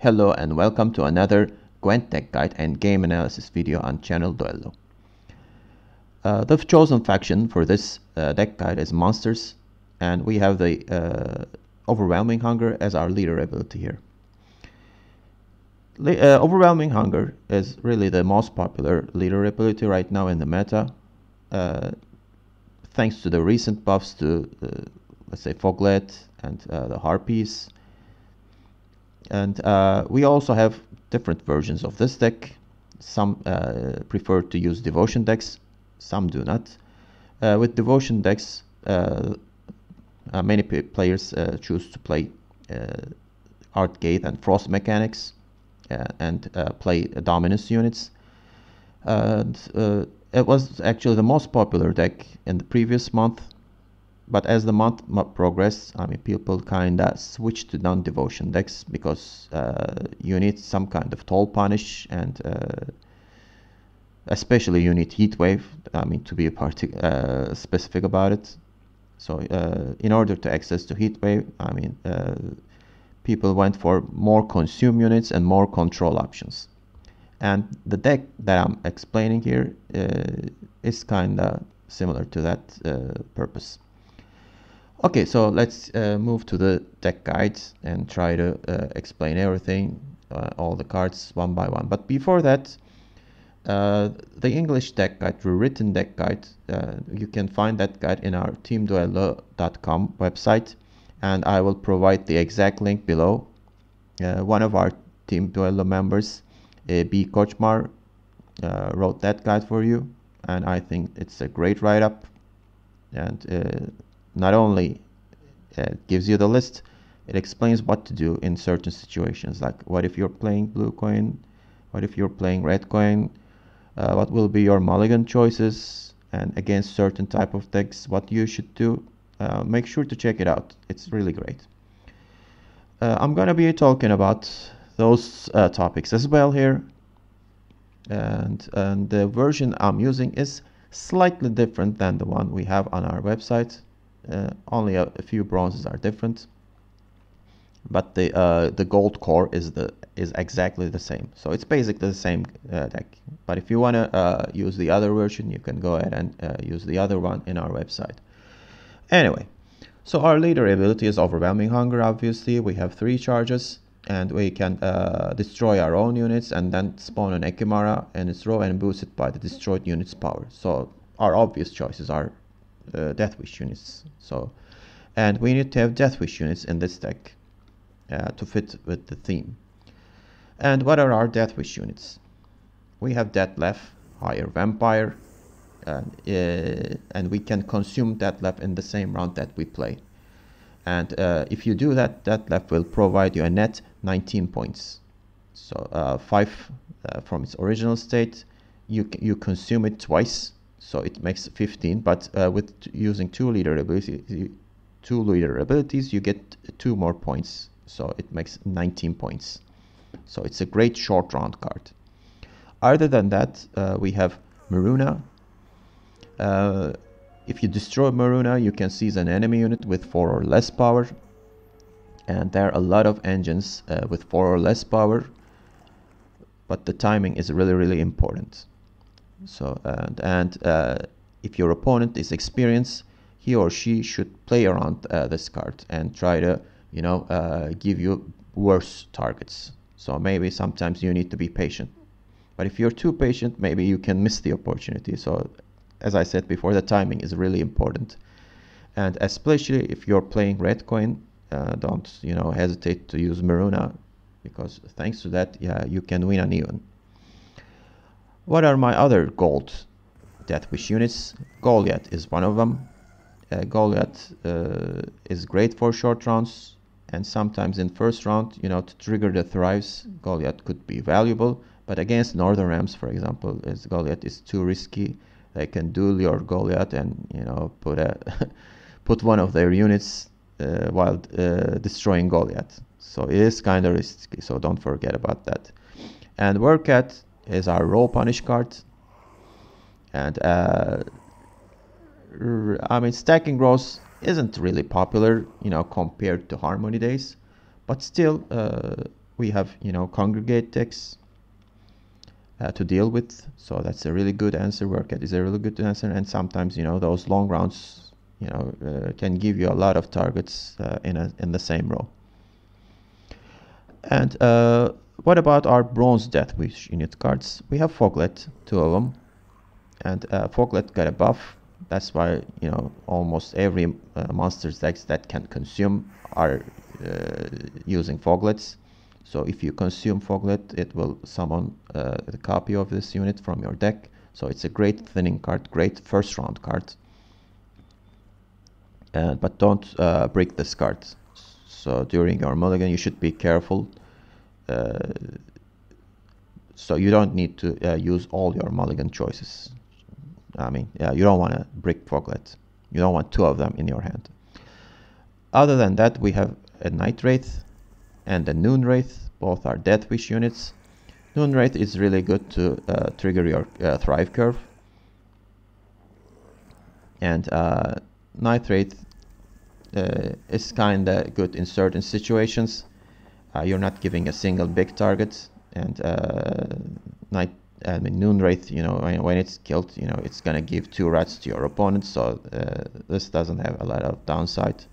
Hello and welcome to another Gwent deck guide and game analysis video on channel Duello. The chosen faction for this deck guide is Monsters, and we have the Overwhelming Hunger as our leader ability here. Overwhelming Hunger is really the most popular leader ability right now in the meta, thanks to the recent buffs to, let's say, Foglet and the Harpies. And we also have different versions of this deck. Some prefer to use devotion decks, some do not. With devotion decks, many players choose to play Artgate and Frost mechanics and play dominance units. And it was actually the most popular deck in the previous month. But as the month progressed, I mean, people kinda switched to non-devotion decks because you need some kind of toll punish, and especially you need Heatwave. I mean, to be specific about it. So in order to access to Heatwave, I mean, people went for more consume units and more control options. And the deck that I'm explaining here is kinda similar to that purpose. Okay, so let's move to the deck guides and try to explain everything, all the cards one by one. But before that, the English deck guide, the written deck guide, you can find that guide in our teamduello.com website, and I will provide the exact link below. One of our Team Duello members, B. Kochmar, wrote that guide for you, and I think it's a great write-up. And not only gives you the list, it explains what to do in certain situations, like what if you're playing blue coin, what if you're playing red coin, what will be your mulligan choices, and against certain type of decks, what you should do. Make sure to check it out. It's really great. I'm gonna be talking about those topics as well here, and the version I'm using is slightly different than the one we have on our website. Only a few bronzes are different, but the gold core is exactly the same. So it's basically the same deck. But if you want to use the other version, you can go ahead and use the other one in our website. Anyway, so our leader ability is Overwhelming Hunger. Obviously, we have 3 charges, and we can destroy our own units and then spawn an Ekimara and its row and boost it by the destroyed unit's power. So our obvious choices are Death Wish units. So, and we need to have Death Wish units in this deck to fit with the theme. And what are our Death Wish units? We have Deathlef, Higher Vampire, and we can consume Deathlef in the same round that we play. And if you do that, Deathlef will provide you a net 19 points. So 5 from its original state. You consume it twice, so it makes 15. But with using two leader abilities, you get 2 more points. So it makes 19 points. So it's a great short round card. Other than that, we have Maruna. If you destroy Maruna, you can seize an enemy unit with 4 or less power. And there are a lot of engines with 4 or less power, but the timing is really important. So if your opponent is experienced, he or she should play around this card and try to, you know, give you worse targets. So maybe sometimes you need to be patient. But if you're too patient, maybe you can miss the opportunity. So as I said before, the timing is really important. And especially if you're playing red coin, don't, you know, hesitate to use Maruna, because thanks to that, yeah, you can win uneven. What are my other gold Death Wish units? Goliath is one of them. Goliath is great for short rounds, and sometimes in first round, you know, to trigger the thrives, Goliath could be valuable. But against Northern Rams, for example, Goliath is too risky. They can duel your Goliath and, you know, put one of their units while destroying Goliath. So it is kind of risky, so don't forget about that. And Workat is our roll punish card. And I mean, stacking rows isn't really popular, you know, compared to Harmony Days, but still we have, congregate decks to deal with. So that's a really good answer. Workout is a really good answer, and sometimes those long rounds can give you a lot of targets in the same row. And what about our bronze Death Wish unit cards? We have Foglet, 2 of them, and Foglet got a buff. That's why almost every monster's decks that can consume are using Foglets. So if you consume Foglet, it will summon a copy of this unit from your deck. So it's a great thinning card, great first round card. But don't break this card. So during your mulligan, you should be careful. So you don't need to use all your mulligan choices. I mean, you don't want to brick Foglet. You don't want 2 of them in your hand. Other than that, we have a Night Wraith and a Noon Wraith. Both are Death Wish units. Noon Wraith is really good to trigger your Thrive curve. And Night Wraith is kinda good in certain situations. You're not giving a single big target, and Noon Wraith, when it's killed, it's gonna give 2 rats to your opponent, so this doesn't have a lot of downside.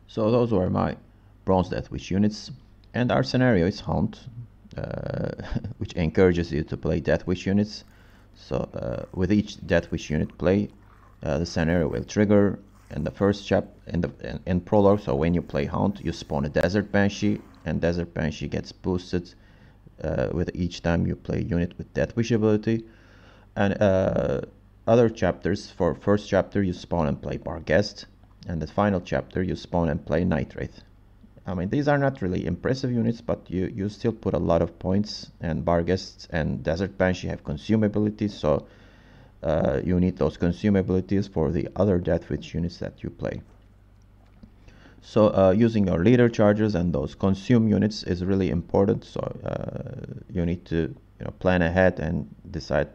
So those were my Bronze Death Wish units, and our scenario is Haunt, which encourages you to play Death Wish units. So with each Death Wish unit play, the scenario will trigger. In the first in prologue, so when you play Haunt, you spawn a Desert Banshee, and Desert Banshee gets boosted with each time you play a unit with Death Wish ability. And other chapters, for first chapter you spawn and play Barghest, and the final chapter you spawn and play Night Wraith. I mean, these are not really impressive units, but you still put a lot of points, and Barghest and Desert Banshee have consume abilities, so you need those consume abilities for the other Death Wish units that you play. So using your leader charges and those consume units is really important. So you need to plan ahead and decide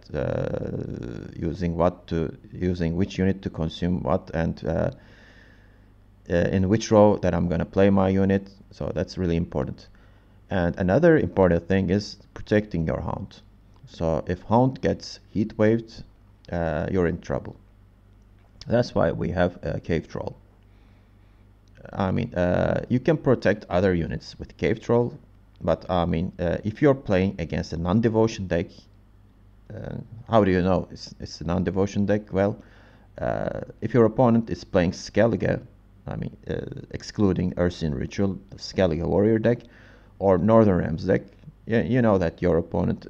using which unit to consume what, and in which row that I'm gonna play my unit. So that's really important. And another important thing is protecting your Haunt. So if Haunt gets heat waved, you're in trouble. That's why we have Cave Troll. I mean, you can protect other units with Cave Troll, but I mean, if you're playing against a non-devotion deck, how do you know it's a non-devotion deck? Well, if your opponent is playing Skellige, I mean, excluding Ursine Ritual, Skellige Warrior deck, or Northern Realms deck, you know that your opponent,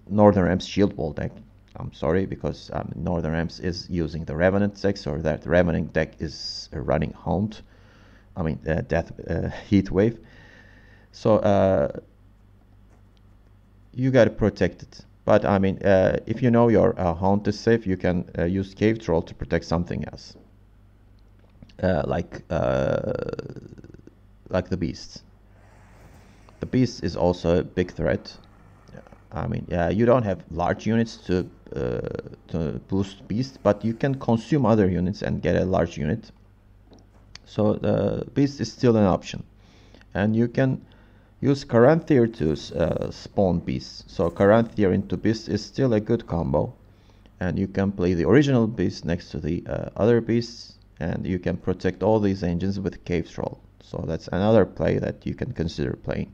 Northern Realms Shield Wall deck, I'm sorry, because Northern Realms is using the Revenant deck, or that Revenant deck is running Haunt. I mean, Heat Wave. So you gotta protect it. But I mean, if you know your Haunt is safe, you can use Cave Troll to protect something else, like the Beast. The Beast is also a big threat. I mean, you don't have large units to boost Beast, but you can consume other units and get a large unit. So the Beast is still an option, and you can use Caranthier to spawn Beasts. So Caranthier into Beast is still a good combo, and you can play the original Beast next to the other Beasts, and you can protect all these engines with Cave Troll. So that's another play that you can consider playing.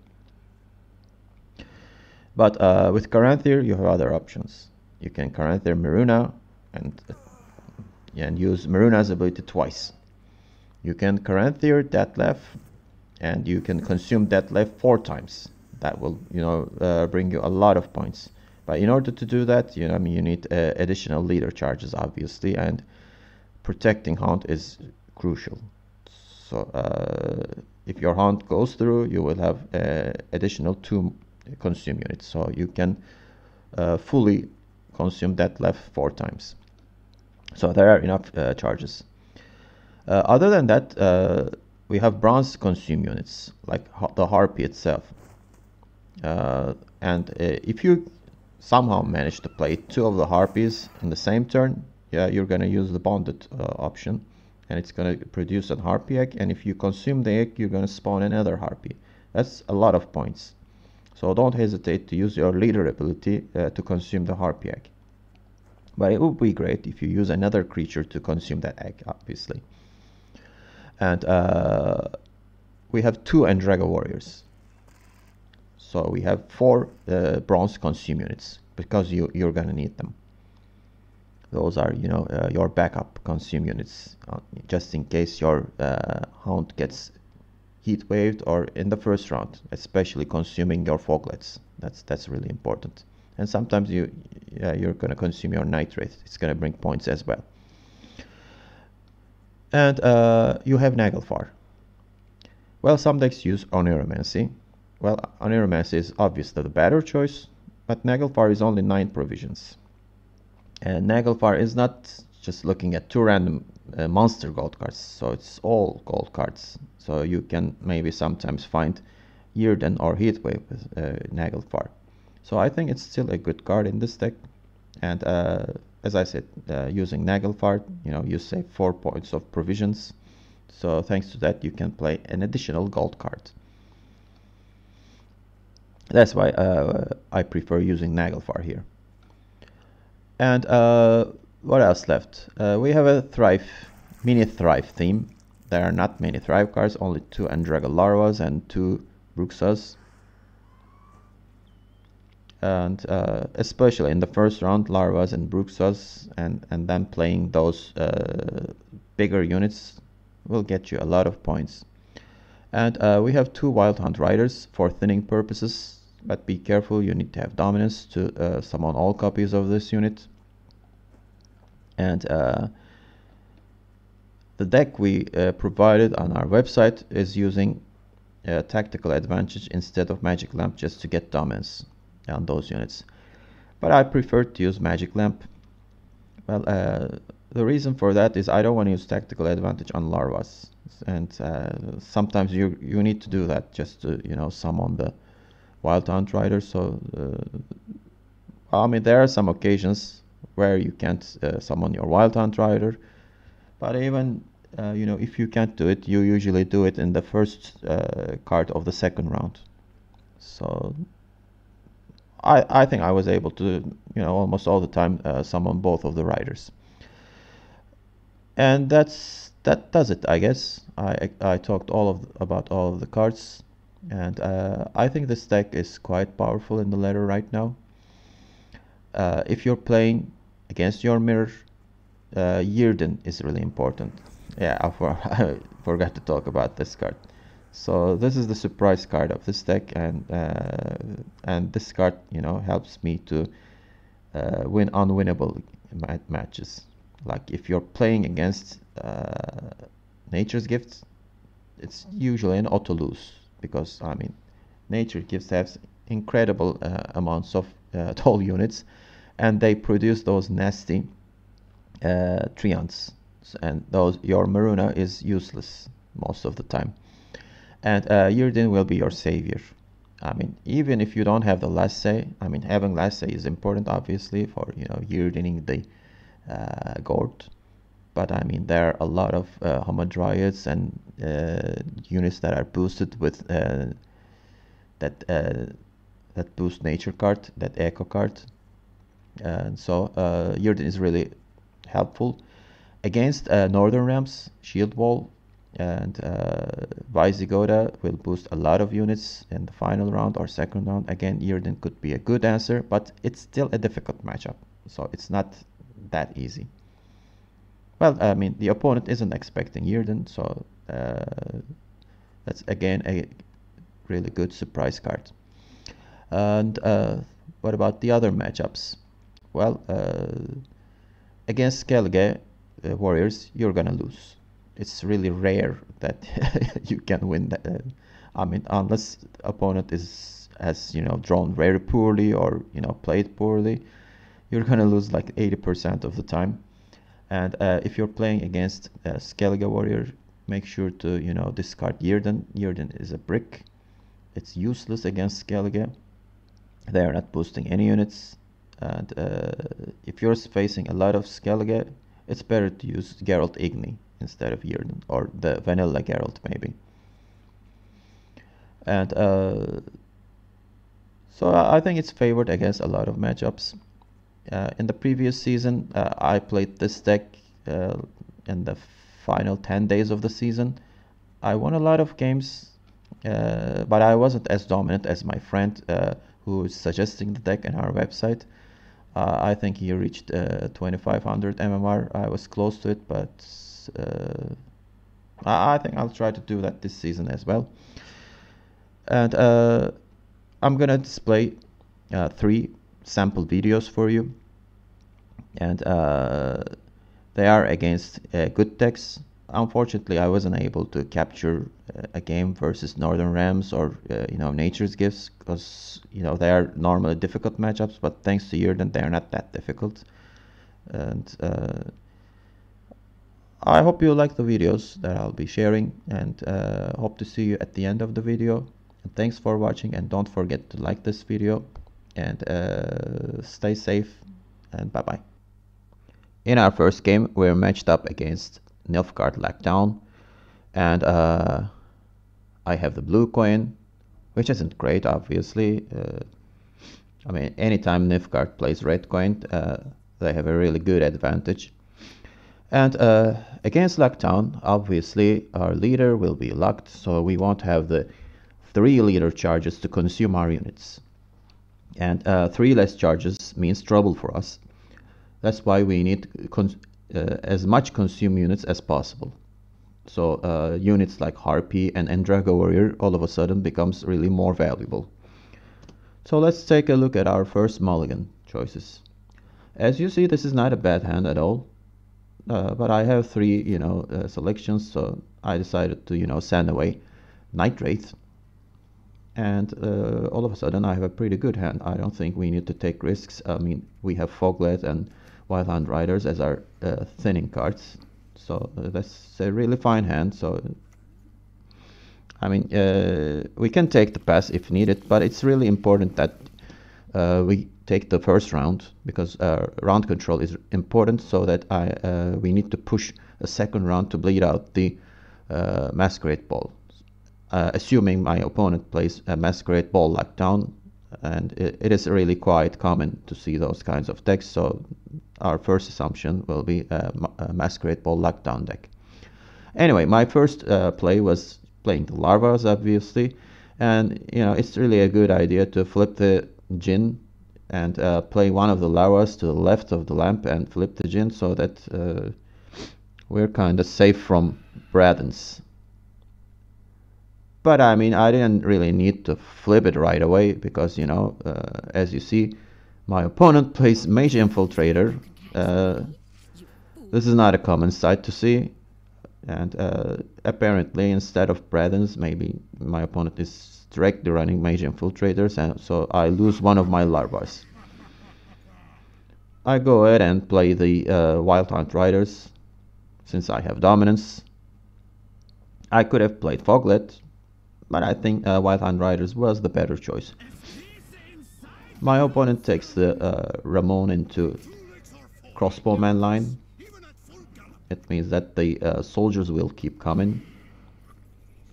But with Caranthier, you have other options. You can Caranthier Maruna and use Maruna's ability twice. You can Caranthier Detlef, and you can consume Detlef 4 times. That will, bring you a lot of points. But in order to do that, you need additional leader charges, obviously, and protecting Haunt is crucial. So if your Haunt goes through, you will have additional 2 consume units, so you can fully consume that left 4 times. So there are enough charges. Other than that, we have bronze consume units like the Harpy itself, and if you somehow manage to play 2 of the Harpies in the same turn, you're going to use the bonded option, and it's going to produce a Harpy egg, and if you consume the egg, you're going to spawn another Harpy. That's a lot of points. So don't hesitate to use your leader ability to consume the harpy egg. But it would be great if you use another creature to consume that egg, obviously. And we have 2 Endraga warriors. So we have 4 bronze consume units, because you're gonna need them. Those are, you know, your backup consume units, just in case your hound gets heat waved, or in the first round, especially consuming your foglets. That's really important. And sometimes you're gonna consume your nitrate. It's gonna bring points as well. And you have Naglfar. Well, some decks use Oneiromancy. Well, Oneiromancy is obviously the better choice, but Naglfar is only 9 provisions. And Naglfar is not just looking at 2 random monster gold cards, so it's all gold cards. So you can maybe sometimes find Yrden or Heatwave with Naglfar. So I think it's still a good card in this deck. And as I said, using Naglfar, you know, you save 4 points of provisions. So thanks to that, you can play an additional gold card. That's why I prefer using Naglfar here. And what else left? We have a mini Thrive theme. There are not many Thrive cards, only 2 Endraga Larvas and 2 Bruxas. And especially in the first round, Larvas and Bruxas, and then playing those bigger units will get you a lot of points. And we have 2 Wild Hunt Riders for thinning purposes, but be careful, you need to have dominance to summon all copies of this unit. And the deck we provided on our website is using Tactical Advantage instead of Magic Lamp, just to get dominance on those units. But I prefer to use Magic Lamp. Well, the reason for that is I don't want to use Tactical Advantage on Larvas, and sometimes you need to do that just to, you know, summon the Wild Hunt Rider. So I mean, there are some occasions where you can't summon your Wild Hunt Rider, but even you know, if you can't do it, you usually do it in the first card of the second round. So I think I was able to, you know, almost all the time summon both of the riders. And that does it, I guess. I talked about all of the cards, and I think this deck is quite powerful in the ladder right now. If you're playing against your mirror, Yrden is really important. Yeah, I forgot to talk about this card. So this is the surprise card of this deck, and this card, you know, helps me to win unwinnable matches. Like if you're playing against Nature's Gifts, it's usually an auto lose, because I mean, Nature's Gifts have incredible amounts of tall units, and they produce those nasty Treants, and your Maruna is useless most of the time. And Yrden will be your savior. I mean, even if you don't have the last say, I mean, having last say is important, obviously, for, you know, Yrdening the Gord. But I mean, there are a lot of Hamadryads and units that are boosted with that boost nature card, that echo card. And so Yrden is really helpful against Northern Realms, Shield Wall, and Visigoda will boost a lot of units in the final round or second round. Again, Yrden could be a good answer, but it's still a difficult matchup, so it's not that easy. Well, I mean, the opponent isn't expecting Yrden, so that's again a really good surprise card. And what about the other matchups? Well, against Skellige warriors, you're gonna lose. It's really rare that you can win that. I mean, unless opponent has, you know, drawn very poorly or, you know, played poorly, you're gonna lose like 80% of the time. And if you're playing against Skellige warrior, make sure to, you know, discard Yrden. Yrden is a brick. It's useless against Skellige. They are not boosting any units. And if you're facing a lot of Skellige, it's better to use Geralt Igni instead of Yrden, or the vanilla Geralt maybe. And so I think it's favored against a lot of matchups. In the previous season, I played this deck in the final 10 days of the season. I won a lot of games, but I wasn't as dominant as my friend who is suggesting the deck in our website. I think he reached 2500 MMR. I was close to it, but I think I'll try to do that this season as well. And I'm gonna display 3 sample videos for you, and they are against good decks. Unfortunately, I wasn't able to capture a game versus Northern Rams or Nature's Gifts, because they are normally difficult matchups, but thanks to Yerden they are not that difficult. And I hope you like the videos that I'll be sharing, and hope to see you at the end of the video. And thanks for watching, and don't forget to like this video, and stay safe, and bye bye. In our first game, we're matched up against Nilfgaard Lockdown, and I have the blue coin, which isn't great, obviously. I mean, anytime Nilfgaard plays red coin, they have a really good advantage. And against Lockdown, obviously, our leader will be locked, so we won't have the 3 leader charges to consume our units. And 3 less charges means trouble for us. That's why we need as much consume units as possible. So units like Harpy and Endrago Warrior all of a sudden becomes really more valuable. So let's take a look at our first mulligan choices. As you see, this is not a bad hand at all. But I have 3 selections, so I decided to send away Night Wraith. And all of a sudden I have a pretty good hand. I don't think we need to take risks. I mean, we have Foglet and Wildland Riders as our thinning cards, so that's a really fine hand. So I mean, we can take the pass if needed, but it's really important that we take the first round, because round control is important, so that we need to push a second round to bleed out the Masquerade Ball. Assuming my opponent plays a Masquerade Ball Lockdown, and it is really quite common to see those kinds of decks, so our first assumption will be a Masquerade Ball Lockdown deck. Anyway, my first play was playing the Larvas, obviously, and it's really a good idea to flip the Djinn and play one of the Larvas to the left of the lamp and flip the Djinn, so that we're kind of safe from Bradens. But I mean, I didn't really need to flip it right away, because as you see, my opponent plays Mage Infiltrator. This is not a common sight to see, and apparently instead of Bradens, maybe my opponent is directly running Mage Infiltrators, and so I lose one of my Larvas. I go ahead and play the Wildland Riders, since I have dominance. I could have played Foglet, but I think Wildland Riders was the better choice. My opponent takes the Ramon into crossbowman line. It means that the soldiers will keep coming.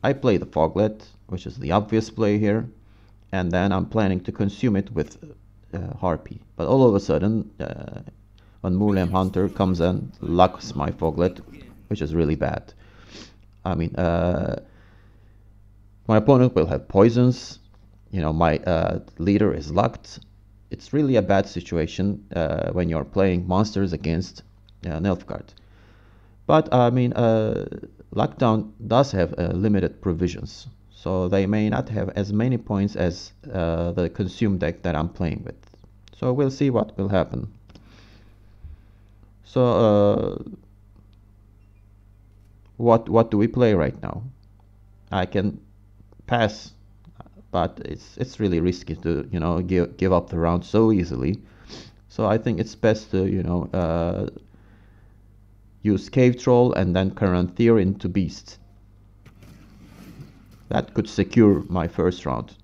I play the Foglet, which is the obvious play here, and then I'm planning to consume it with Harpy. But all of a sudden, when Murlem Hunter comes and locks my Foglet, which is really bad. I mean, my opponent will have poisons. My leader is locked. It's really a bad situation when you're playing monsters against Nilfgaard. But I mean, Lockdown does have limited provisions, so they may not have as many points as the Consume deck that I'm playing with. So we'll see what will happen. So what do we play right now? I can pass, but it's really risky to give up the round so easily. So I think it's best to use Cave Troll and then Caranthir into Beast. That could secure my first round.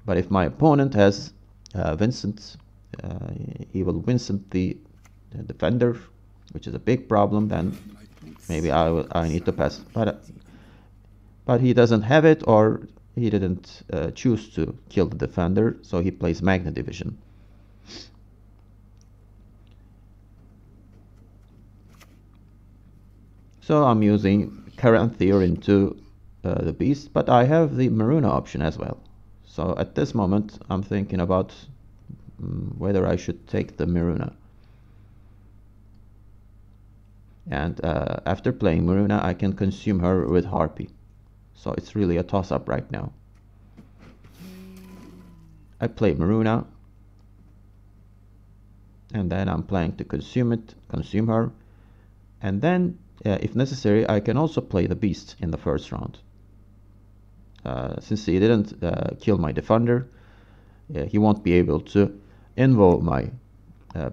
But if my opponent has Vincent, he will Vincent the defender, which is a big problem. Then maybe I need to pass. But he doesn't have it, or he didn't choose to kill the defender, so he plays Magna Division. So I'm using Caranthir into the beast, but I have the Maruna option as well. So at this moment I'm thinking about whether I should take the Maruna. And after playing Maruna, I can consume her with Harpy. So it's really a toss-up right now. I play Maruna, and then I'm planning to consume her, and then if necessary I can also play the beast in the first round. Since he didn't kill my defender, he won't be able to invoke my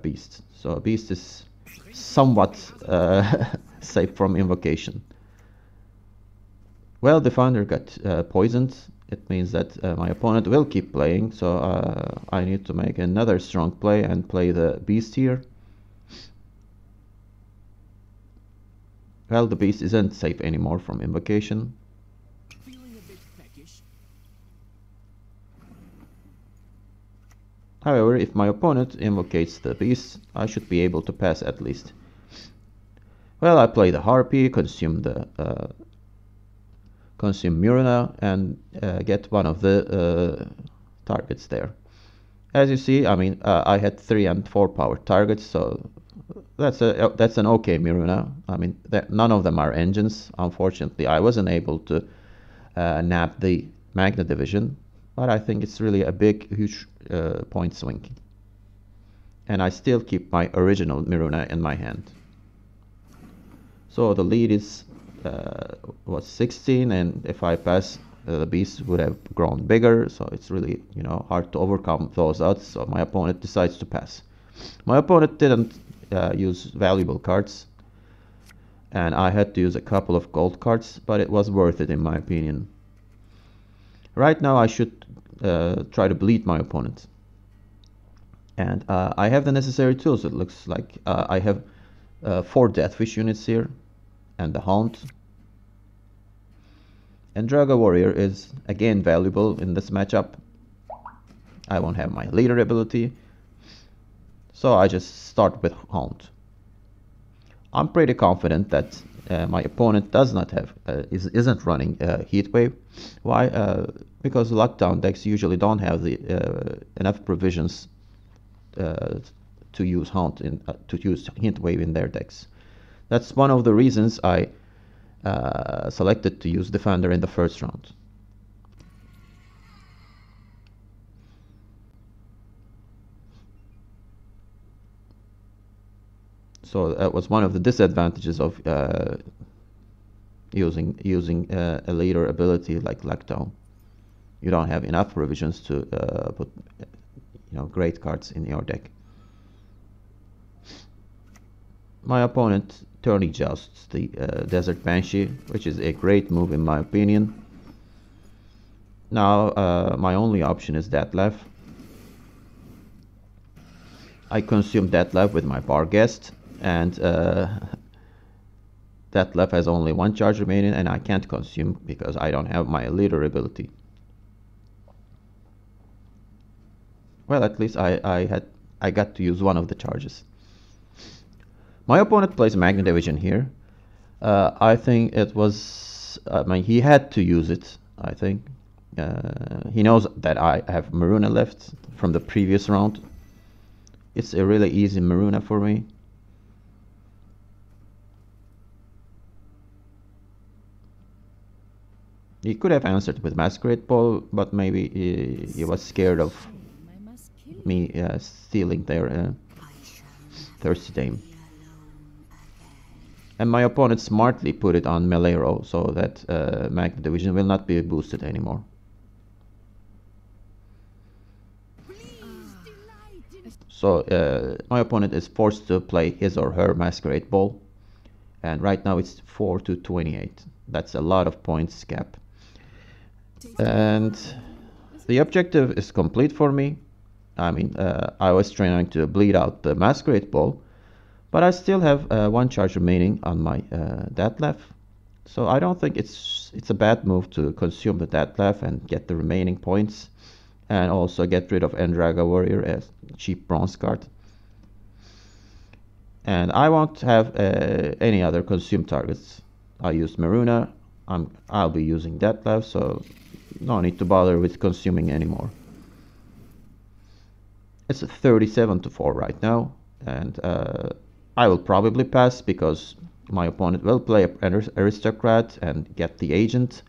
beast. So beast is somewhat safe from invocation. Well, defender got poisoned. It means that my opponent will keep playing, so I need to make another strong play and play the beast here. Well, the beast isn't safe anymore from invocation. However, if my opponent invocates the beast, I should be able to pass at least. Well, I play the Harpy, consume Myrna, and get one of the targets there. As you see, I mean, I had 3 and 4 power targets, so that's an okay Myrna. I mean, none of them are engines. Unfortunately, I wasn't able to nab the Magna Division, but I think it's really a huge point swing. And I still keep my original Myrna in my hand. So the lead was 16, and if I pass, the beast would have grown bigger, so it's really, you know, hard to overcome those odds, so my opponent decides to pass. My opponent didn't use valuable cards, and I had to use a couple of gold cards, but it was worth it in my opinion. Right now I should try to bleed my opponent. And I have the necessary tools. It looks like I have 4 Deathwish units here, and the Hound. And Draga Warrior is again valuable in this matchup. I won't have my leader ability, so I just start with Hound. I'm pretty confident that my opponent does not have isn't running Heatwave. Why? Because lockdown decks usually don't have the enough provisions to use Hound to use Heatwave in their decks. That's one of the reasons I selected to use Defender in the first round. So that was one of the disadvantages of using a leader ability like Lockdown. You don't have enough provisions to put great cards in your deck. My opponent turning jousts the Desert Banshee, which is a great move in my opinion. Now my only option is Detlef. I consume Detlef with my Barghest, and Detlef has only 1 charge remaining, and I can't consume because I don't have my leader ability. Well, at least I got to use one of the charges. My opponent plays Magna Division here. I think it was, he had to use it, I think. He knows that I have Maruna left from the previous round. It's a really easy Maruna for me. He could have answered with Masquerade Ball, but maybe he was scared of me stealing their Thirsty Dame. And my opponent smartly put it on Melero so that Magna Division will not be boosted anymore. So my opponent is forced to play his or her Masquerade Ball. And right now it's 4 to 28. That's a lot of points gap. And the objective is complete for me. I mean, I was trying to bleed out the Masquerade Ball, but I still have 1 charge remaining on my Detlef. So I don't think it's a bad move to consume the Detlef and get the remaining points, and also get rid of Endraga Warrior as cheap bronze card. And I won't have any other consume targets. I used Maruna. I'll be using Detlef, so no need to bother with consuming anymore. It's 37 to 4 right now, and I will probably pass because my opponent will play an aristocrat and get the agent,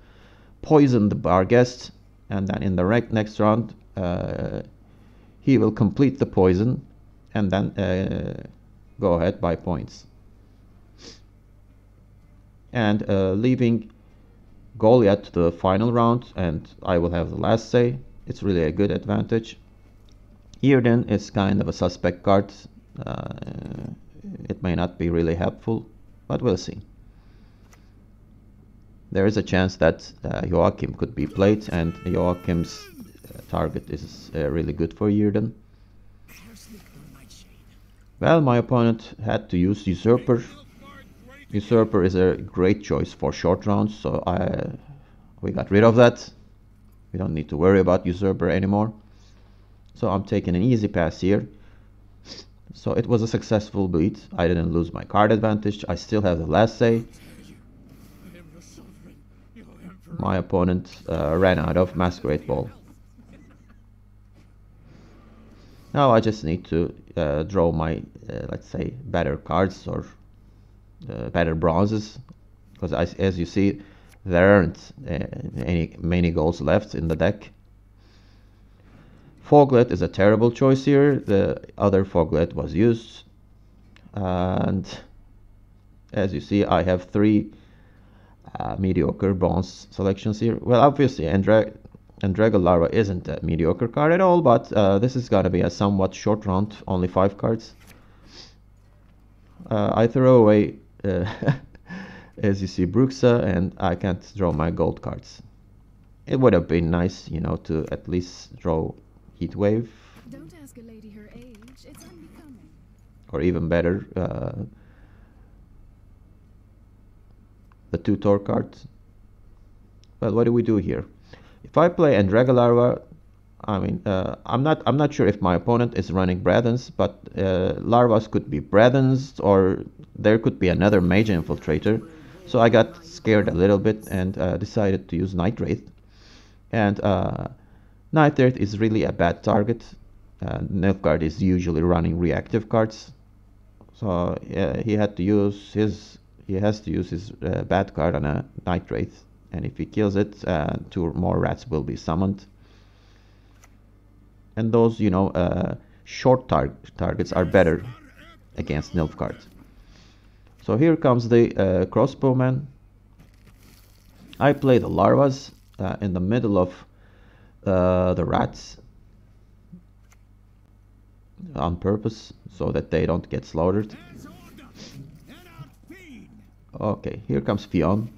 poison the bar guest, and then in the next round he will complete the poison and then go ahead by points. And leaving Goliath to the final round, and I will have the last say. It's really a good advantage. Earden is kind of a suspect card. It may not be really helpful, but we'll see. There is a chance that Joachim could be played, and Joachim's target is really good for Earden. Well, my opponent had to use Usurper. Usurper is a great choice for short rounds, so we got rid of that. We don't need to worry about Usurper anymore. So I'm taking an easy pass here. So it was a successful beat. I didn't lose my card advantage. I still have the last say. My opponent ran out of Masquerade Ball. Now I just need to draw my, let's say, better cards or better bronzes. Because as you see, there aren't many goals left in the deck. Foglet is a terrible choice here. The other Foglet was used. And as you see, I have 3 mediocre bronze selections here. Well, obviously, Andraga Larva isn't a mediocre card at all, but this is going to be a somewhat short round, only 5 cards. I throw away, as you see, Bruxa, and I can't draw my gold cards. It would have been nice, you know, to at least draw Heatwave. Don't ask a lady her age, it's unbecoming. Or even better, the Tutor cards. Well, what do we do here? If I play Andraga Larva, I mean, I'm not sure if my opponent is running Bradens, but Larvas could be Bradens, or there could be another Mage Infiltrator. So I got scared a little bit and decided to use Night Wraith. And Night Wraith is really a bad target. Nilfgaard is usually running reactive cards, so he has to use his bad card on a Night Wraith, and if he kills it, 2 more rats will be summoned. And those, you know, short targets are better against Nilfgaard. So here comes the crossbowman. I play the larvas in the middle of the rats on purpose so that they don't get slaughtered. Okay, here comes Fionn.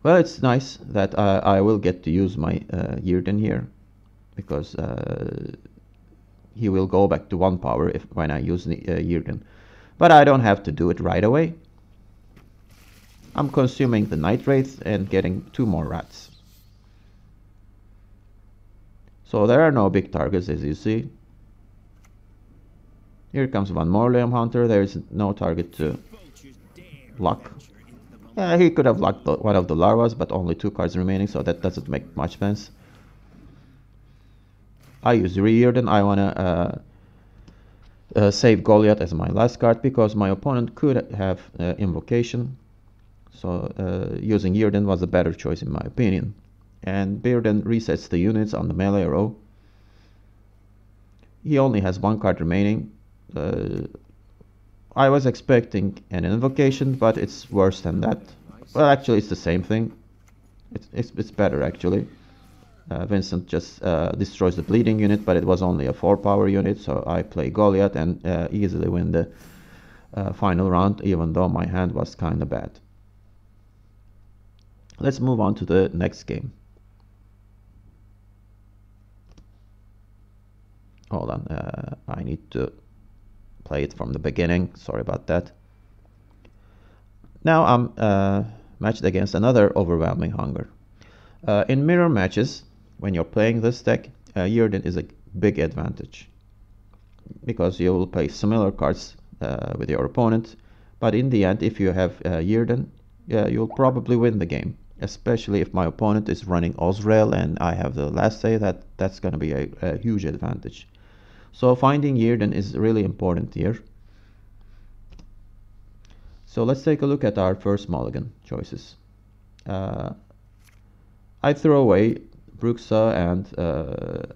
Well, it's nice that I will get to use my Earden here, because he will go back to 1 power when I use Earden. But I don't have to do it right away. I'm consuming the Night Wraith and getting 2 more rats. So there are no big targets, as you see. Here comes one more Liam Hunter. There is no target to block. He could have blocked one of the larvas, but only 2 cards remaining, so that doesn't make much sense. I use Rearden. I wanna save Goliath as my last card because my opponent could have Invocation. So using Earden was a better choice in my opinion. And Bearden resets the units on the melee row. He only has 1 card remaining. I was expecting an Invocation, but it's worse than that. Well, actually it's the same thing. It's better actually. Vincent just destroys the bleeding unit, but it was only a 4 power unit, so I play Goliath and easily win the final round, even though my hand was kinda bad. Let's move on to the next game. Hold on, I need to play it from the beginning. Sorry about that. Now I'm matched against another overwhelming hunger. In mirror matches, when you're playing this deck, Yrden is a big advantage because you will play similar cards with your opponent, but in the end, if you have Yrden, you'll probably win the game, especially if my opponent is running Osrael and I have the last say. That's going to be a huge advantage. So finding Yrden is really important here. So let's take a look at our first mulligan choices. I throw away Bruxa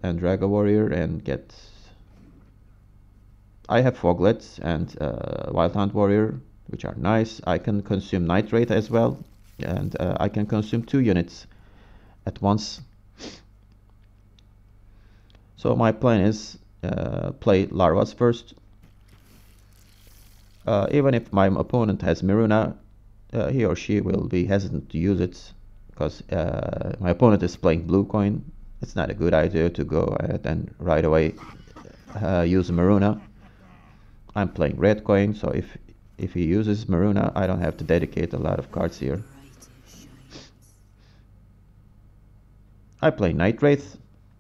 and Draga Warrior and get... I have Foglet and Wild Hunt Warrior, which are nice. I can consume Nitrate as well, and I can consume 2 units at once. So my plan is play Larvas first. Even if my opponent has Miruna, he or she will be hesitant to use it because my opponent is playing blue coin. It's not a good idea to go ahead and right away use Miruna. I'm playing red coin, so if he uses Maruna, I don't have to dedicate a lot of cards here. I play Nightwraith,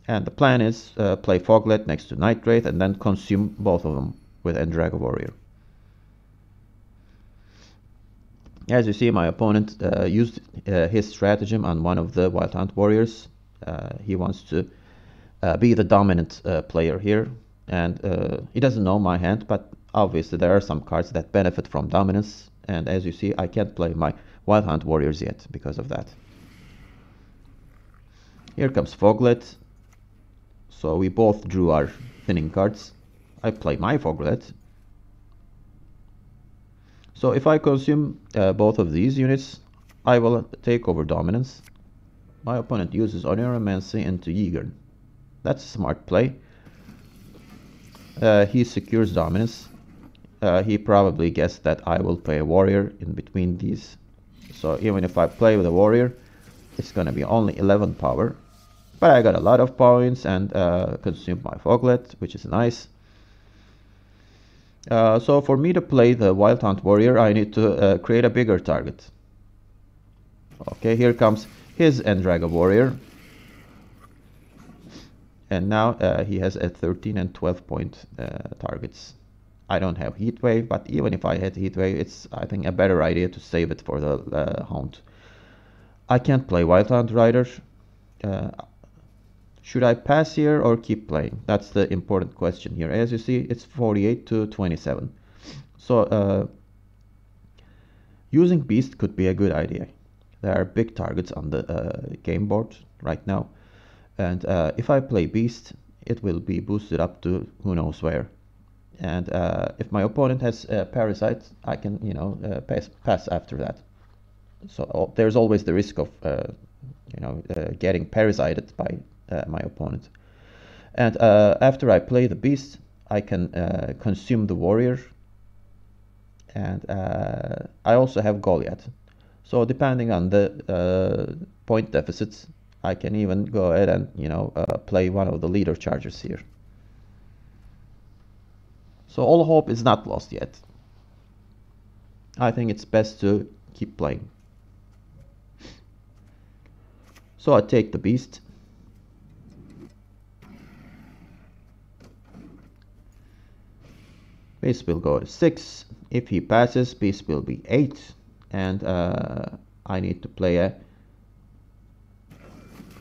and the plan is play Foglet next to Nightwraith and then consume both of them with Endraga Warrior. As you see, my opponent used his stratagem on one of the Wild Hunt Warriors. He wants to be the dominant player here, and he doesn't know my hand, but obviously there are some cards that benefit from dominance, and as you see, I can't play my Wild Hunt Warriors yet because of that. Here comes Foglet, so we both drew our thinning cards. I play my Foglet. So if I consume both of these units, I will take over dominance. My opponent uses Oneiromancy into Ygern. That's a smart play. He secures dominance. He probably guessed that I will play a warrior in between these. So even if I play with a warrior, it's gonna be only 11 power. But I got a lot of points and consumed my Foglet, which is nice. So for me to play the Wild Hunt Warrior, I need to create a bigger target. Okay, here comes his Endraga Warrior. And now he has a 13 and 12 point targets. I don't have Heatwave, but even if I had Heatwave, it's, I think, a better idea to save it for the Hound. I can't play Wild Hunt Rider. Should I pass here or keep playing? That's the important question here. As you see, it's 48 to 27. So using Beast could be a good idea. There are big targets on the game board right now. And if I play Beast, it will be boosted up to who knows where. And if my opponent has Parasite, I can, you know, pass after that. So there's always the risk of, getting parasited by my opponent. And after I play the Beast, I can consume the Warrior. And I also have Goliath. So depending on the point deficits, I can even go ahead and, play one of the leader chargers here. So all hope is not lost yet. I think it's best to keep playing. So I take the Beast. Beast will go to 6. If he passes, Beast will be 8. And I need to play a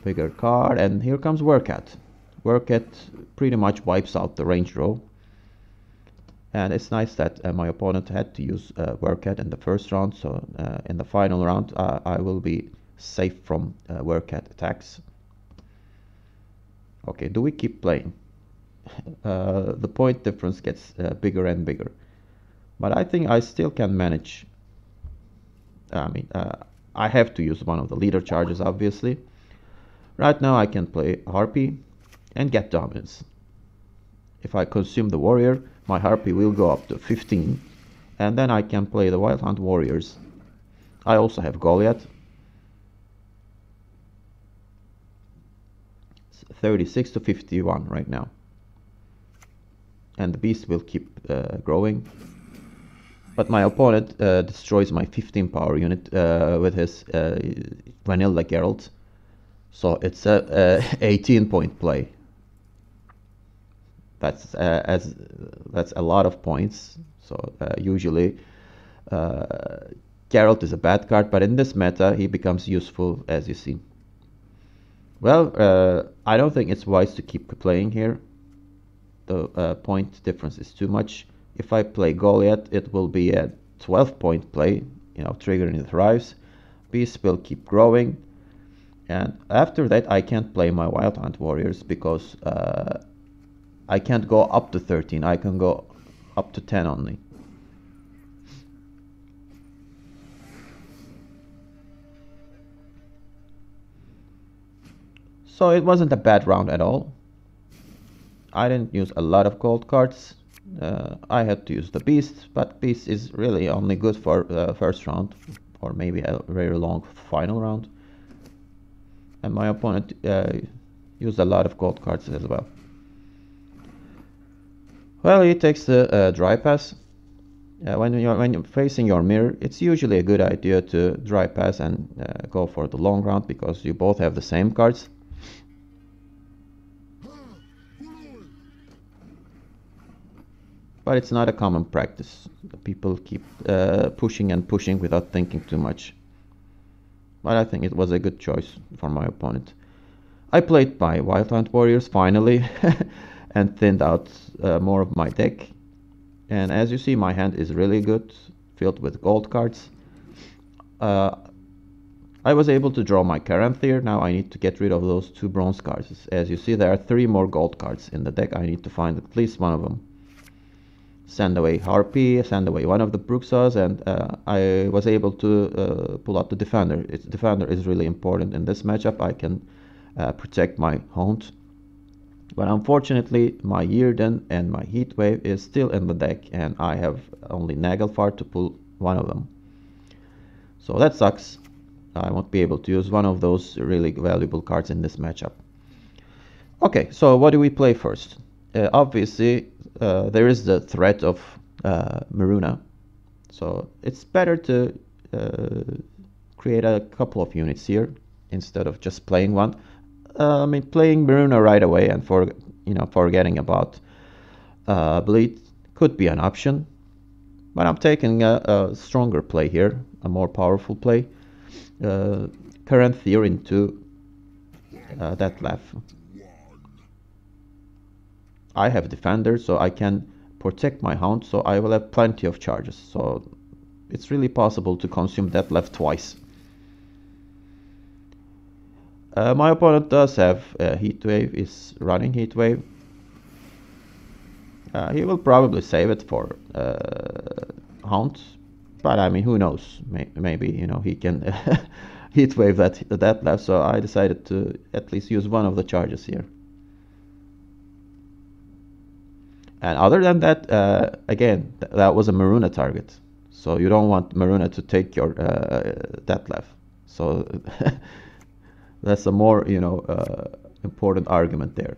bigger card. And here comes Workat. Workat pretty much wipes out the range row. And it's nice that my opponent had to use Workat in the first round. So in the final round, I will be safe from Workat attacks. Okay, do we keep playing? The point difference gets bigger and bigger. But I think I still can manage. I have to use one of the leader charges, obviously. Right now I can play Harpy and get dominance. If I consume the warrior, my Harpy will go up to 15. And then I can play the Wild Hunt Warriors. I also have Goliath. It's 36 to 51 right now. And the Beast will keep growing. But my opponent destroys my 15 power unit with his vanilla Geralt. So it's a 18 point play. That's that's a lot of points. So usually Geralt is a bad card, but in this meta he becomes useful, as you see. Well, I don't think it's wise to keep playing here. The point difference is too much. If I play Goliath, it will be a 12 point play, you know, triggering the thrives. Beasts will keep growing. And after that, I can't play my Wild Hunt Warriors because I can't go up to 13. I can go up to 10 only. So it wasn't a bad round at all. I didn't use a lot of gold cards. I had to use the Beast, but Beast is really only good for the first round or maybe a very long final round. And my opponent used a lot of gold cards as well. Well, he takes the dry pass. When you're facing your mirror, it's usually a good idea to dry pass and go for the long round because you both have the same cards. But it's not a common practice. People keep pushing and pushing without thinking too much. But I think it was a good choice for my opponent. I played my Wild Hunt Warriors finally and thinned out more of my deck. And as you see, my hand is really good, filled with gold cards. I was able to draw my Caranthir. Now I need to get rid of those 2 bronze cards. As you see, there are 3 more gold cards in the deck. I need to find at least one of them. Send away Harpy, send away one of the Bruxas, and I was able to pull out the Defender. Defender is really important in this matchup. I can protect my Haunt. But unfortunately, my Yrden and my Heatwave is still in the deck, and I have only Nagelfar to pull one of them. So that sucks. I won't be able to use one of those really valuable cards in this matchup. Okay, so what do we play first? Obviously, there is the threat of Maruna. So it's better to create a couple of units here instead of just playing one. I mean, playing Maruna right away and forgetting about Bleed could be an option. But I'm taking a stronger play here, a more powerful play. Caranthir into that left. I have Defender, so I can protect my Hound, so I will have plenty of charges. So it's really possible to consume that left twice. My opponent does have Heatwave, is running Heatwave. He will probably save it for Hound, but I mean, who knows? Maybe he can Heatwave that left. So I decided to at least use one of the charges here. And other than that, again, that was a Maruna target. So you don't want Maruna to take your Detlef. So that's a more, important argument there.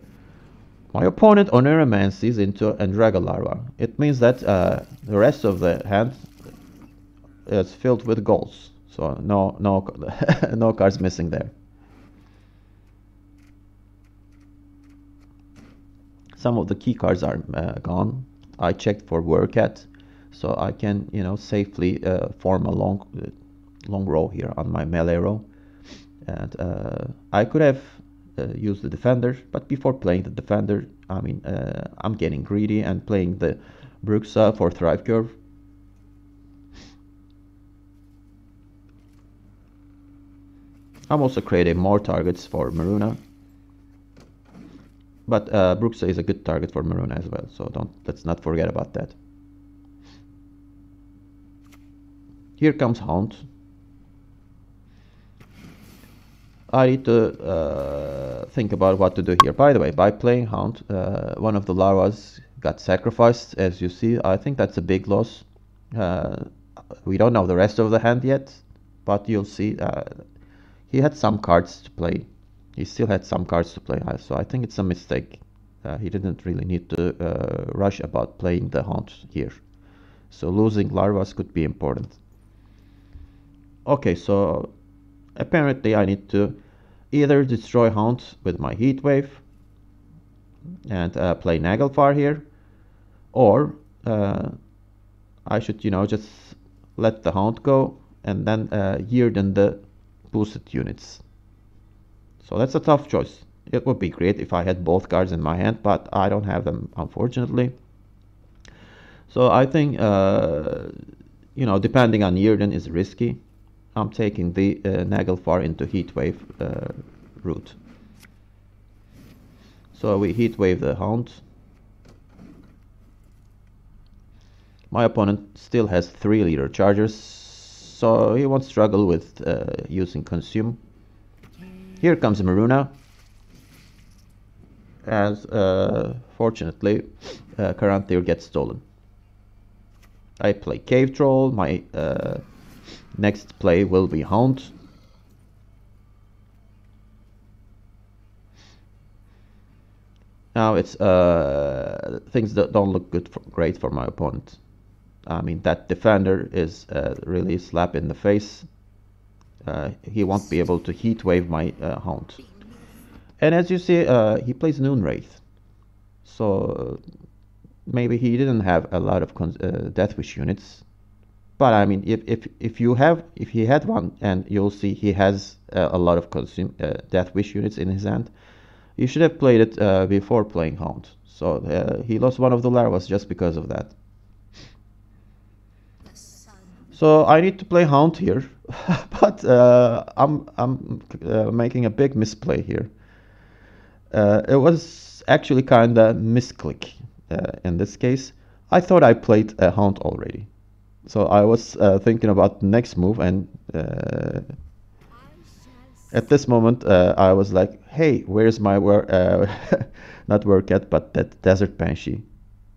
My opponent Oneiromancies into Andraga Larva. It means that the rest of the hand is filled with golds. So no no cards missing there. Some of the key cards are gone. I checked for Workat, so I can safely form a long row here on my melee row. And I could have used the Defender, but before playing the Defender, I mean, I'm getting greedy and playing the Bruxa for Thrive Curve. I'm also creating more targets for Maruna. But Bruxa is a good target for Maruna as well, so let's not forget about that. Here comes Hound. I need to think about what to do here. By the way, by playing Hound, one of the larvas got sacrificed, as you see. I think that's a big loss. We don't know the rest of the hand yet, but you'll see. He had some cards to play. He still had some cards to play, so I think it's a mistake. He didn't really need to rush about playing the Hound here. So losing larvas could be important. Okay, so apparently I need to either destroy Hound with my Heat Wave and play Nagelfar here, or I should, just let the Hound go and then yield in the boosted units. So that's a tough choice. It would be great if I had both cards in my hand, but I don't have them, unfortunately. So I think, depending on Yirden is risky. I'm taking the Nagelfar into Heatwave route. So we Heatwave the Hound. My opponent still has 3 leader chargers, so he won't struggle with using Consume. Here comes Maruna, as fortunately Karanthir gets stolen. I play Cave Troll, my next play will be Hound. Now it's things that don't look great for my opponent. I mean, that defender is really a slap in the face. He won't be able to heat wave my Hound. And as you see, he plays Noon Wraith. So maybe he didn't have a lot of Deathwish units. But I mean, if he had one, and you'll see he has a lot of Deathwish units in his hand, you should have played it before playing Hound. So he lost one of the larvas just because of that. So I need to play Hound here, but I'm making a big misplay here. It was actually kinda misclick in this case. I thought I played a Hound already. So I was thinking about the next move, and at this moment I was like, hey, where's my not Workat, but that Desert Banshee.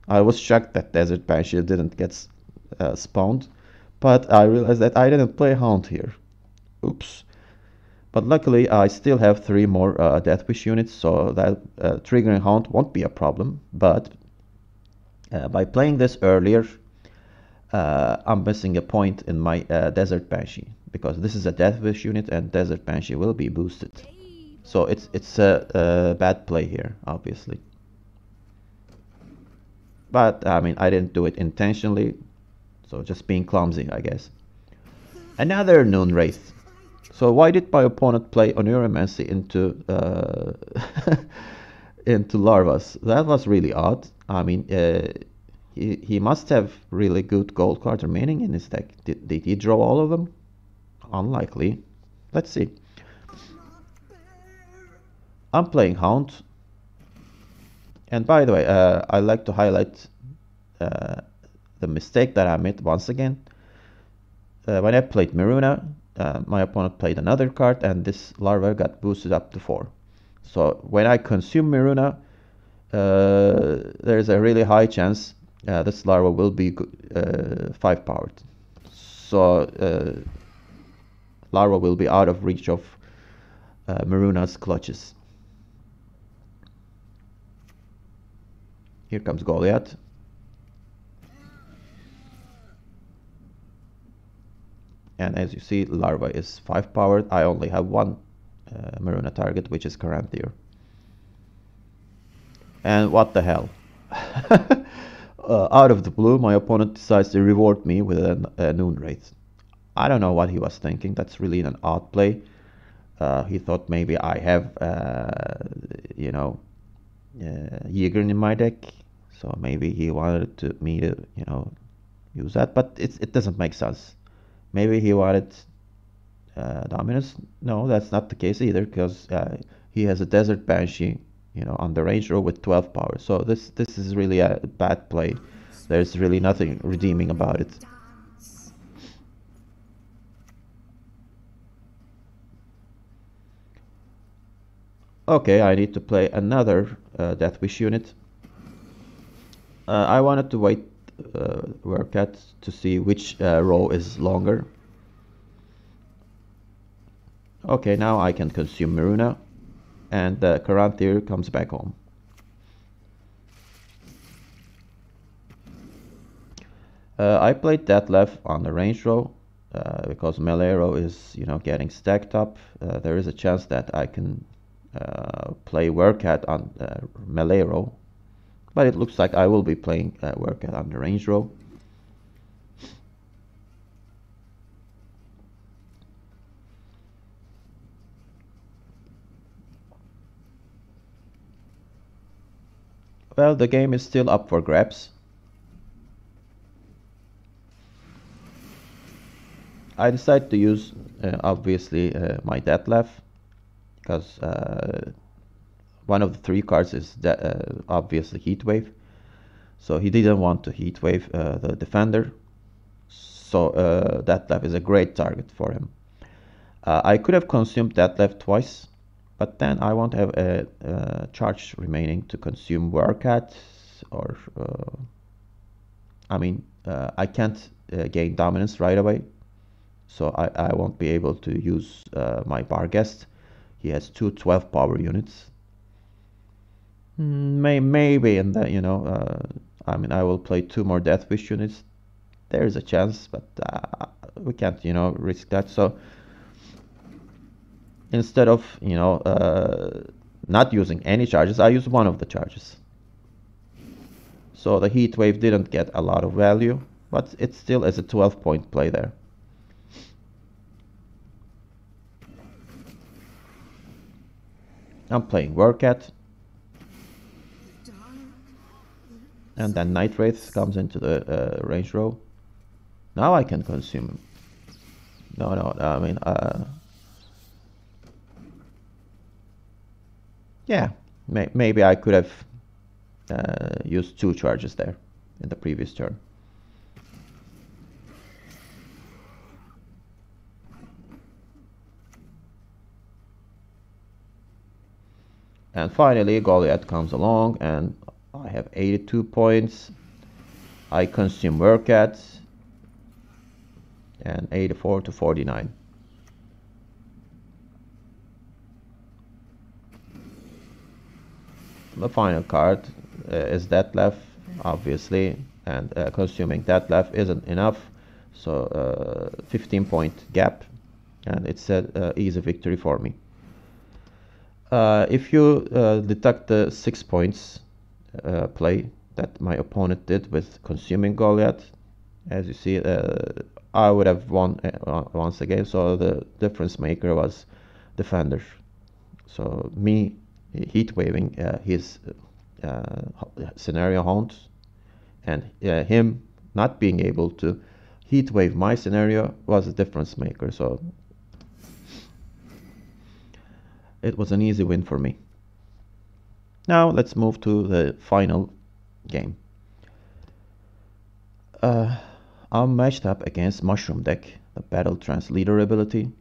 I was shocked that Desert Banshee didn't get spawned, but I realized that I didn't play Hound here. Oops. But luckily I still have 3 more Deathwish units, so that triggering Hound won't be a problem. But by playing this earlier, I'm missing a point in my Desert Banshee, because this is a Deathwish unit and Desert Banshee will be boosted. So it's a bad play here, obviously. But I mean, I didn't do it intentionally, so just being clumsy, I guess. Another Noon Wraith. So why did my opponent play Onuromancy into into larvas? That was really odd. I mean, he must have really good gold cards remaining in his deck. Did he draw all of them? Unlikely. Let's see. I'm playing Hound. And by the way, I like to highlight the mistake that I made once again. When I played Maruna, my opponent played another card, and this larva got boosted up to 4. So when I consume Maruna, there's a really high chance this larva will be 5 powered. So larva will be out of reach of Maruna's clutches. Here comes Goliath. And as you see, larva is 5 powered. I only have 1 Maruna target, which is Karanthir. And what the hell? Out of the blue, my opponent decides to reward me with a Noon Wraith. I don't know what he was thinking. That's really an odd play. He thought maybe I have, Jägern in my deck. So maybe he wanted me to, use that. But it doesn't make sense. Maybe he wanted Dominus. No, that's not the case either, because he has a Desert Banshee, on the range row with 12 power. So this is really a bad play. There's really nothing redeeming about it. Okay, I need to play another Deathwish unit. I wanted to wait Workat to see which row is longer. Okay, now I can consume Maruna, and Karanthir comes back home. I played that left on the range row because melee row is, getting stacked up. There is a chance that I can play Workat on melee row, but it looks like I will be playing Workat on the range row. Well, the game is still up for grabs. I decided to use, obviously, my deadlift because one of the three cards is obviously Heatwave. So he didn't want to Heatwave the defender. So deadlift is a great target for him. I could have consumed deadlift twice, but then I won't have a charge remaining to consume Workat, or I can't gain dominance right away, so I won't be able to use my Barghest. He has two 12 power units. Maybe in the, I will play two more Deathwish units. There's a chance, but we can't, risk that. So instead of, not using any charges, I use one of the charges. So the heat wave didn't get a lot of value, but it still is a 12-point play there. I'm playing Workat. And then Night Wraith comes into the range row. Now I can consume him. Yeah, maybe I could have used two charges there in the previous turn. And finally Goliath comes along and I have 82 points. I consume Workat and 84 to 49. The final card is Detlef, obviously, and consuming Detlef isn't enough, so 15-point gap, and it's an easy victory for me. If you deduct the 6 points play that my opponent did with consuming Goliath, as you see, I would have won once again, so the difference maker was Defender. So me heat waving his scenario haunt, and him not being able to heat wave my scenario was a difference maker, so it was an easy win for me. Now let's move to the final game. I'm matched up against Mushroom Deck, the Battle Trance leader ability.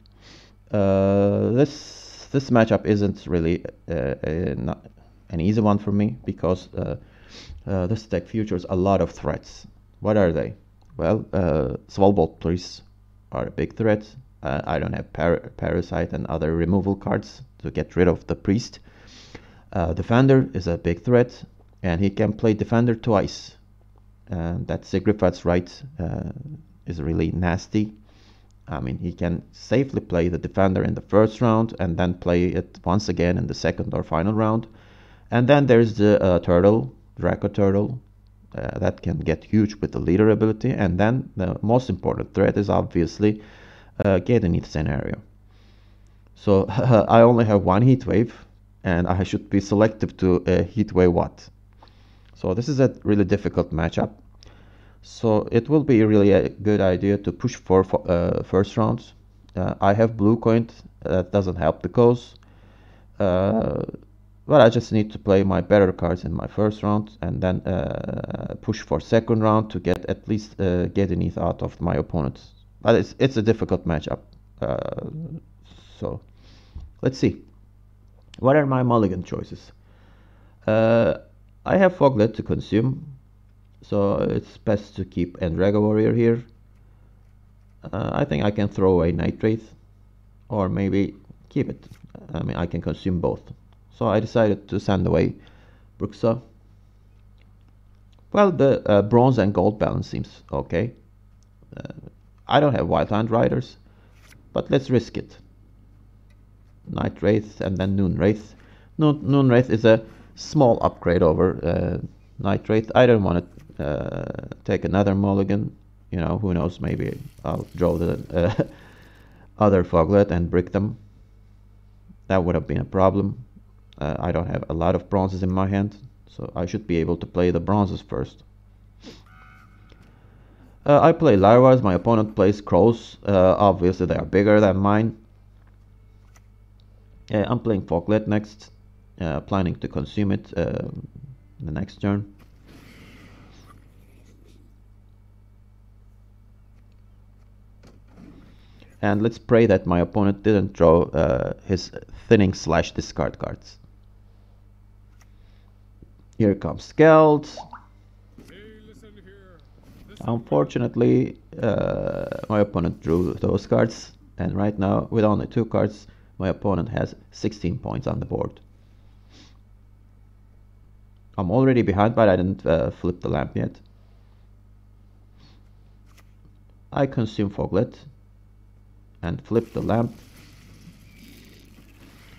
This matchup isn't really not an easy one for me because this deck features a lot of threats. What are they? Well, Svalbard Priests are a big threat. I don't have Parasite and other removal cards to get rid of the Priest. Defender is a big threat, and he can play Defender twice. And that Sigrifat's Right is really nasty. I mean, he can safely play the Defender in the first round and then play it once again in the second or final round. And then there's the Turtle, Draco Turtle, that can get huge with the leader ability. And then the most important threat is obviously Gedenith scenario. So I only have one heat wave, and I should be selective to heat wave what. So this is a really difficult matchup. So it will be really a good idea to push for first rounds. I have blue coin, that doesn't help the cause. But I just need to play my better cards in my first round and then push for second round to get at least Gedenith out of my opponents. But it's a difficult matchup. So let's see. What are my mulligan choices? I have Foglet to consume, so it's best to keep Endraga Warrior here. I think I can throw away Night Wraith, or maybe keep it. I mean, I can consume both. So I decided to send away Bruxa Well, the bronze and gold balance seems okay. I don't have Wild Hand Riders, but let's risk it. Night Wraith and then Noon Wraith. Noon Wraith is a small upgrade over Night Wraith. I don't want to take another mulligan. You know, who knows, maybe I'll draw the other Foglet and brick them. That would have been a problem. I don't have a lot of bronzes in my hand, so I should be able to play the bronzes first. I play larvas, my opponent plays crows. Obviously they are bigger than mine. I'm playing Foglet next, planning to consume it the next turn. And let's pray that my opponent didn't draw his thinning / discard cards. Here comes Skeld. Unfortunately, my opponent drew those cards, and right now, with only 2 cards, my opponent has 16 points on the board. I'm already behind, but I didn't flip the lamp yet. I consume Foglet and flip the lamp,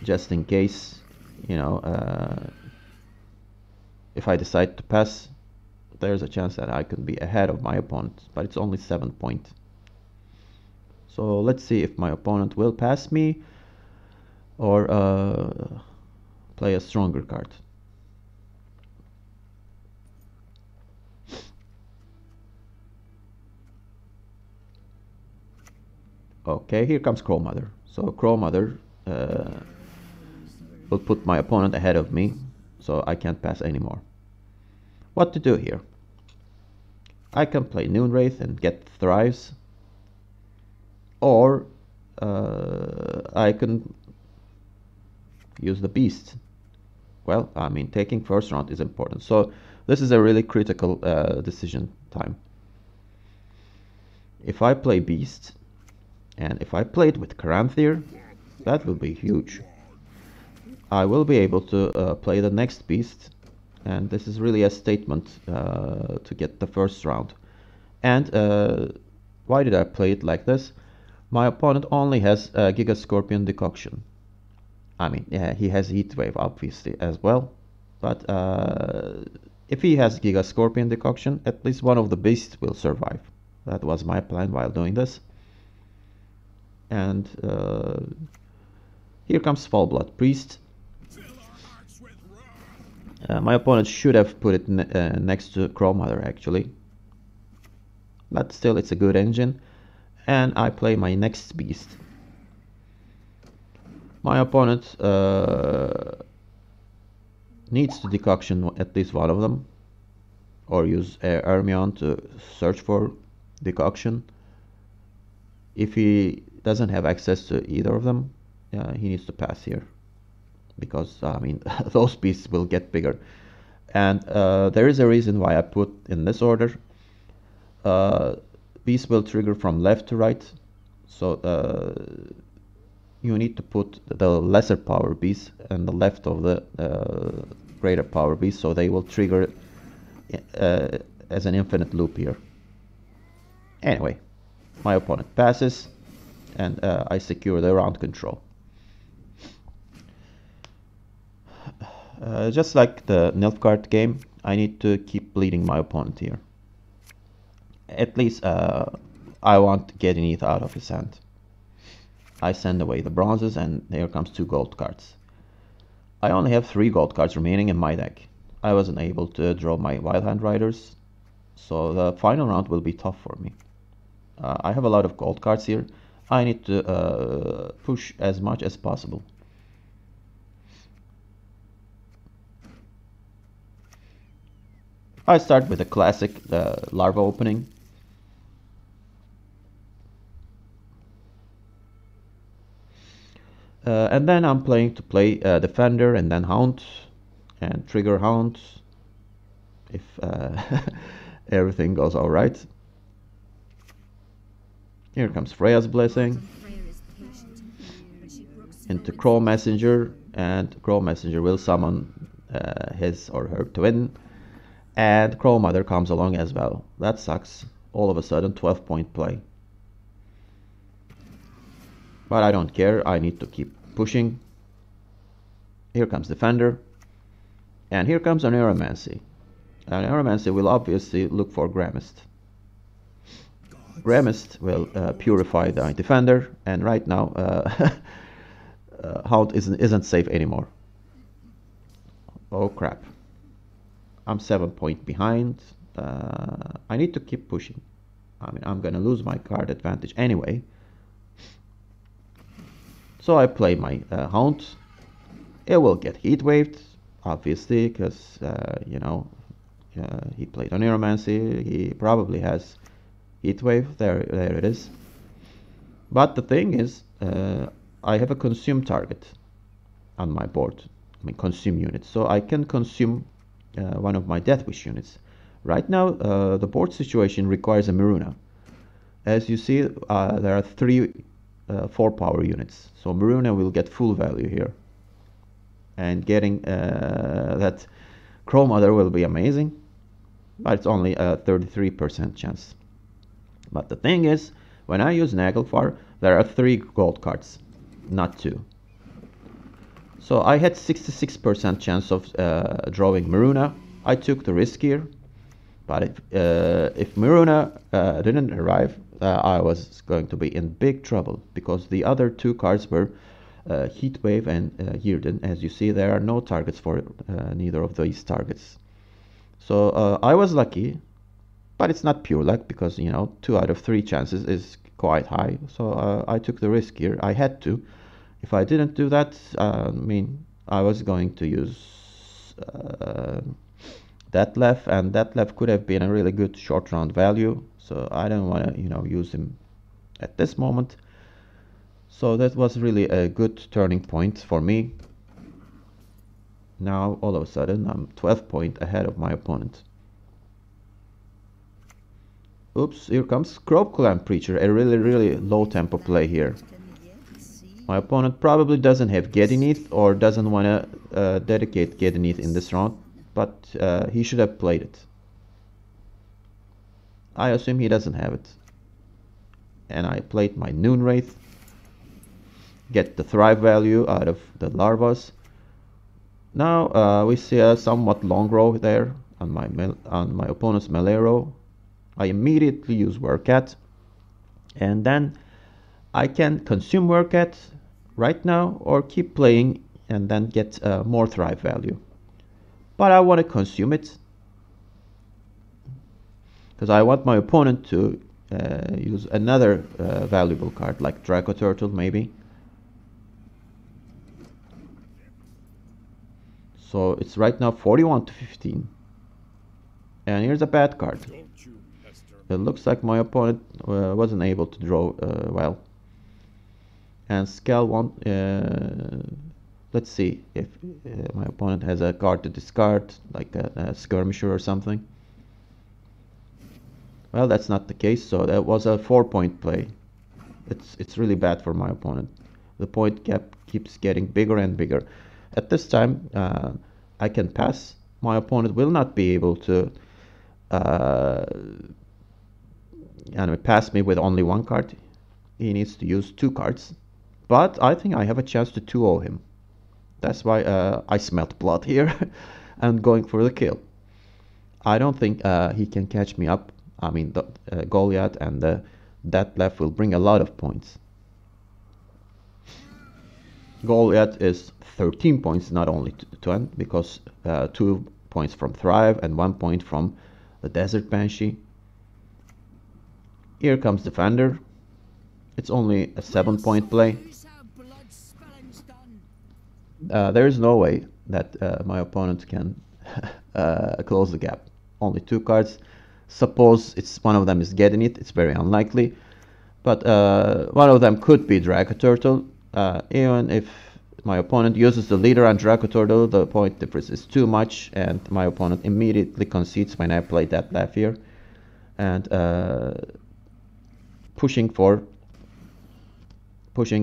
just in case, you know, if I decide to pass, there's a chance that I could be ahead of my opponent, but it's only 7 points. So let's see if my opponent will pass me or play a stronger card. Okay, here comes Crow Mother. So Crow Mother will put my opponent ahead of me, so I can't pass anymore. What to do here? I can play Noon Wraith and get Thrives, or I can use the Beast. Well, I mean, taking first round is important, so this is a really critical decision time. If I play Beast, and if I play it with Caranthir, that will be huge. I will be able to play the next Beast, and this is really a statement to get the first round. And why did I play it like this? My opponent only has Giga Scorpion Decoction. I mean, yeah, he has Heatwave obviously as well, but if he has Giga Scorpion Decoction, at least one of the beasts will survive. That was my plan while doing this. And here comes Fallblood Priest. My opponent should have put it next to Crow Mother actually, but still it's a good engine. And I play my next beast. My opponent needs to decoction at least one of them, or use Ermion to search for decoction. If he doesn't have access to either of them, he needs to pass here, because I mean those beasts will get bigger. And there is a reason why I put in this order. Beasts will trigger from left to right, so you need to put the lesser power beasts and the left of the greater power beast, so they will trigger as an infinite loop here. Anyway, my opponent passes, and I secure the round control. Just like the Nilfgaard game, I need to keep bleeding my opponent here. At least I want to get Neath out of his hand. I send away the bronzes, and here comes 2 gold cards. I only have 3 gold cards remaining in my deck. I wasn't able to draw my Wild Hand Riders, so the final round will be tough for me. I have a lot of gold cards here. I need to push as much as possible. I start with a classic larva opening. And then I'm playing to play Defender and then Hound and trigger Hound if everything goes alright. Here comes Freya's Blessing into Crow Messenger, and Crow Messenger will summon his or her twin, And Crow Mother comes along as well. That sucks. All of a sudden 12-point play. But I don't care. I need to keep pushing. Here comes Defender. And here comes an Neuromancy. An Neuromancy will obviously look for Gramist. Gramist will purify the Defender. And right now Hound isn't safe anymore. Oh crap. I'm 7 points behind. I need to keep pushing. I mean, I'm gonna lose my card advantage anyway. So I play my Hound. It will get heat waved, obviously, because you know, he played on Neuromancy. He probably has heat wave. There it is. But the thing is, I have a consume target on my board. I mean, consume unit. So I can consume one of my Death Wish units. Right now, the board situation requires a Maruna. As you see, there are 3 4-power units. So Maruna will get full value here. And getting that Crow Mother will be amazing. But it's only a 33% chance. But the thing is, when I use Naglfar, there are 3 gold cards, not 2. So I had 66% chance of drawing Maruna. I took the risk here. But if Maruna didn't arrive, I was going to be in big trouble, because the other 2 cards were Heatwave and Yrden. As you see, there are no targets for neither of these targets. So I was lucky, but it's not pure luck, because, you know, 2 out of 3 chances is quite high. So I took the risk here. I had to. If I didn't do that, I mean, I was going to use that left, and that left could have been a really good short round value. So I don't want to, you know, use him at this moment. So that was really a good turning point for me. Now all of a sudden I'm 12 points ahead of my opponent. Oops, here comes Clan Preacher, a really low tempo play here. My opponent probably doesn't have Gedinith, or doesn't want to dedicate Gedinith in this round, but he should have played it. I assume he doesn't have it. And I played my Noon Wraith. Get the Thrive value out of the Larvas. Now we see a somewhat long row there on my opponent's melee row. I immediately use Werkat, and then I can consume Werkat right now, or keep playing and then get more Thrive value. But I want to consume it, because I want my opponent to use another valuable card, like Draco Turtle maybe. So it's right now 41 to 15. And here's a bad card. It looks like my opponent wasn't able to draw well. And Scale 1, let's see if my opponent has a card to discard, like a Skirmisher or something. Well, that's not the case, so that was a 4-point play. It's really bad for my opponent. The point gap keeps getting bigger and bigger. At this time, I can pass. My opponent will not be able to pass me with only 1 card. He needs to use 2 cards. But I think I have a chance to 2-0 him. That's why I smelt blood here and going for the kill. I don't think he can catch me up. I mean, the Goliath and that left will bring a lot of points. Goliath is 13 points, not only 10, because 2 points from Thrive and 1 point from the Desert Banshee. Here comes Defender. It's only a 7-point play. There is no way that my opponent can close the gap. Only 2 cards. Suppose one of them is Gedinith. It's very unlikely. But one of them could be Draco Turtle. Even if my opponent uses the leader on Draco Turtle, the point difference is too much, and my opponent immediately concedes when I play that left here. And pushing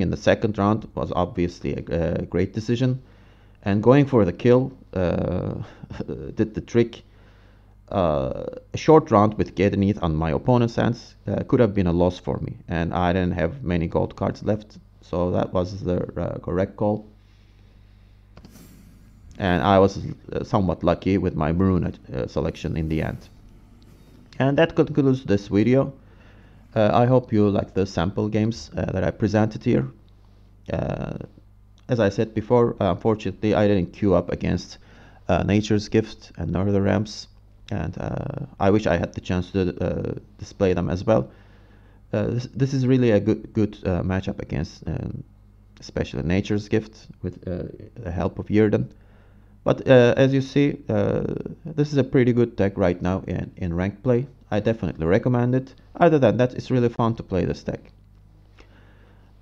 in the second round was obviously a great decision, and going for the kill did the trick. a short round with Gedenith on my opponent's hands could have been a loss for me, and I didn't have many gold cards left, so that was the correct call. And I was somewhat lucky with my Maroon selection in the end. And that concludes this video. I hope you like the sample games that I presented here. As I said before, unfortunately I didn't queue up against Nature's Gift and Northern Ramps, and I wish I had the chance to display them as well. This is really a good matchup against especially Nature's Gift with the help of Yrden. But as you see, this is a pretty good deck right now in ranked play. I definitely recommend it. Other than that, it's really fun to play this deck.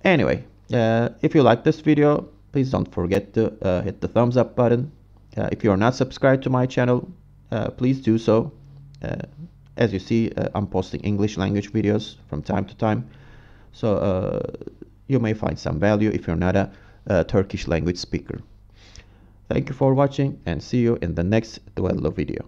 Anyway, if you like this video, please don't forget to hit the thumbs up button. If you are not subscribed to my channel, please do so. As you see, I'm posting English language videos from time to time, so you may find some value if you're not a Turkish language speaker. Thank you for watching, and see you in the next Duello video.